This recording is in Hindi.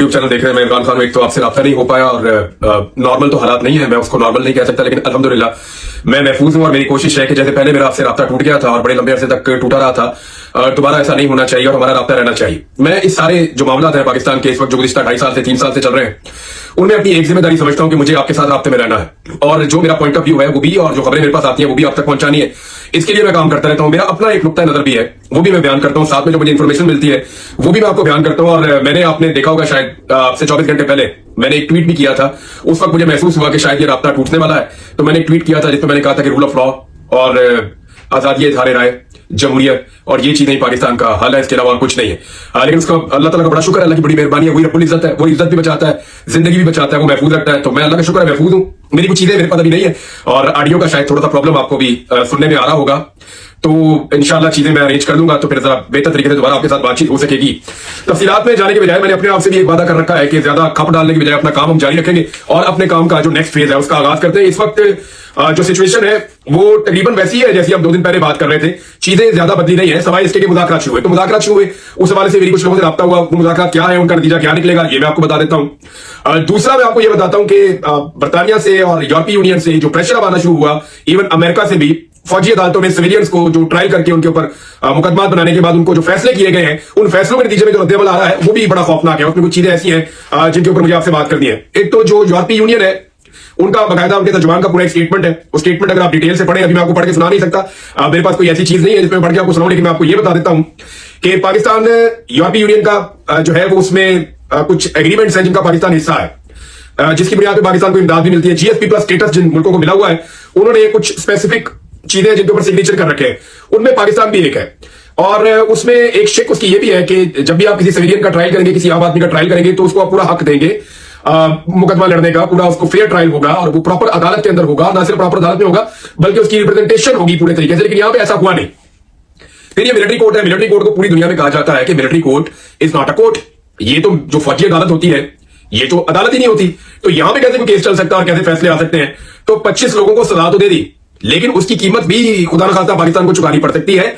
यूट्यूब चैनल देख रहे हैं, मैं इमरान खान। एक तो आपसे रब्ता नहीं हो पाया और नॉर्मल तो हालात नहीं है, मैं उसको नॉर्मल नहीं कह सकता, लेकिन अल्हम्दुलिल्लाह मैं महफूज हूं और मेरी कोशिश है कि जैसे पहले मेरा आपसे रब्ता टूट गया था और बड़े लंबे अरसे तक टूटा रहा था, दोबारा ऐसा नहीं होना चाहिए और हमारा रब्ता रहना चाहिए। मैं इस सारे जो मामला है पाकिस्तान के इस वक्त जो गुज़िश्ता 2.5 साल से 3 साल से चल रहे हैं, उनमें अपनी एक जिम्मेदारी समझता हूं कि मुझे आपके साथ राब्ते में रहना है और जो मेरा पॉइंट ऑफ व्यू है वो भी, और जो खबरें मेरे पास आती हैं वो भी आप तक पहुंचानी है। इसके लिए मैं काम करता रहता हूं। मेरा अपना एक नुक्ता नजर भी है, वो भी मैं बयान करता हूं, साथ में जो मुझे इंफॉर्मेशन मिलती है वो भी मैं आपको बयान करता हूं। और मैंने, आपने देखा होगा शायद आपसे 24 घंटे पहले मैंने एक ट्वीट भी किया था। उस वक्त मुझे महसूस हुआ कि शायद ये राब्ता टूटने वाला है, तो मैंने एक ट्वीट किया था जिसमें मैंने कहा था कि रूल ऑफ लॉ और आजादी इज़हार राय, जमहूरियत और ये चीजें पाकिस्तान का हल है, इसके अलावा और कुछ नहीं है। लेकिन उसका अल्लाह ताला का बड़ा शुक्र है, अल्लाह की बड़ी मेहरबानी है। वही रब्बुल इज्जत है, वो इज्जत भी बचाता है, जिंदगी भी बचाता है, वो महफूज रखता है। तो मैं अल्लाह का शुक्र है महफूज हूं। मेरी कुछ चीजें मेरे पास अभी नहीं है और ऑडियो का शायद थोड़ा सा प्रॉब्लम आपको भी सुनने में आ रहा होगा, तो इंशाल्लाह चीजें मैं अरेंज कर दूंगा, तो फिर जरा बेहतर तरीके से दोबारा आपके साथ बातचीत हो सकेगी। तफसीलात में जाने के बजाय मैंने अपने आप से भी एक वादा कर रखा है कि ज्यादा खप डालने के बजाय अपना काम हम जारी रखेंगे और अपने काम का जो नेक्स्ट फेज है उसका आगाज करते हैं। इस वक्त जो सिचुएशन है वो तकरीबन वैसी है जैसी हम 2 दिन पहले बात कर रहे थे। चीजें ज्यादा बदली नहीं है, सवाल इसके मुज़ाकरात शुरू हुए। तो मुज़ाकरात शुरू हुए, उस हवाले से मेरी कुछ लोगों से राब्ता हुआ। वो मुज़ाकरात क्या है, उनका नतीजा क्या निकलेगा, ये मैं आपको बता देता हूं। दूसरा मैं आपको ये बताता हूं कि बरतानिया से और यूरोपीय यूनियन से जो प्रेशर अब आना शुरू हुआ, इवन अमेरिका से भी, फौजी अदालतों में सिविलियंस को जो ट्रायल करके उनके ऊपर मुकदमा बनाने के बाद उनको जो फैसले किए गए हैं, उन फैसलों के नतीजे में जो रद्द-ए-अमल आ रहा है वो भी बड़ा खौफनाक है। उसमें कुछ चीजें ऐसी हैं जिनके ऊपर मुझे आपसे बात करनी है। एक तो जो यूरोपीय यूनियन है, उनका बाकायदा उनके तर्जुमान का पूरा एक स्टेटमेंट है। वो स्टेटमेंट अगर आप डिटेल से पढ़ें, अभी मैं आपको पढ़ के सुना नहीं सकता, मेरे पास कोई ऐसी चीज नहीं है जिसमें पढ़ के आपको सुनाऊं, लेकिन मैं आपको ये बता देता हूं कि पाकिस्तान यूरोपीय यूनियन का जो है वो उसमें कुछ एग्रीमेंट्स हैं जिनका पाकिस्तान हिस्सा है, जिसकी बुनियाद पर पाकिस्तान को इमदाद भी मिलती है। जीएसपी प्लस स्टेटस जिन मुल्कों को मिला हुआ है, उन्होंने कुछ स्पेसिफिक चीजें जिनके ऊपर सिग्नेचर कर रखे हैं, उनमें पाकिस्तान भी एक है। और उसमें एक शेक उसकी ये भी है कि जब भी आप किसी सिविलियन का ट्रायल करेंगे, किसी आम आदमी का ट्रायल करेंगे, तो उसको आप पूरा हक देंगे मुकदमा लड़ने का, पूरा उसको फेयर ट्रायल होगा और वो प्रॉपर अदालत के अंदर होगा। ना सिर्फ प्रॉपर अदालत में होगा बल्कि उसकी रिप्रेजेंटेशन होगी पूरे तरीके से। लेकिन यहां पे ऐसा हुआ नहीं। फिर ये मिलिट्री कोर्ट है। मिलिट्री कोर्ट को पूरी दुनिया में कहा जाता है कि military court is not a court. ये तो जो फौजी अदालत होती है, ये तो अदालत ही नहीं होती। तो यहां पे कैसे कोई केस चल सकता है और कैसे फैसले आ सकते हैं? तो 25 लोगों को सजा तो दे दी, लेकिन उसकी कीमत भी खुदा न खास्ता पाकिस्तान को चुकानी पड़ सकती है।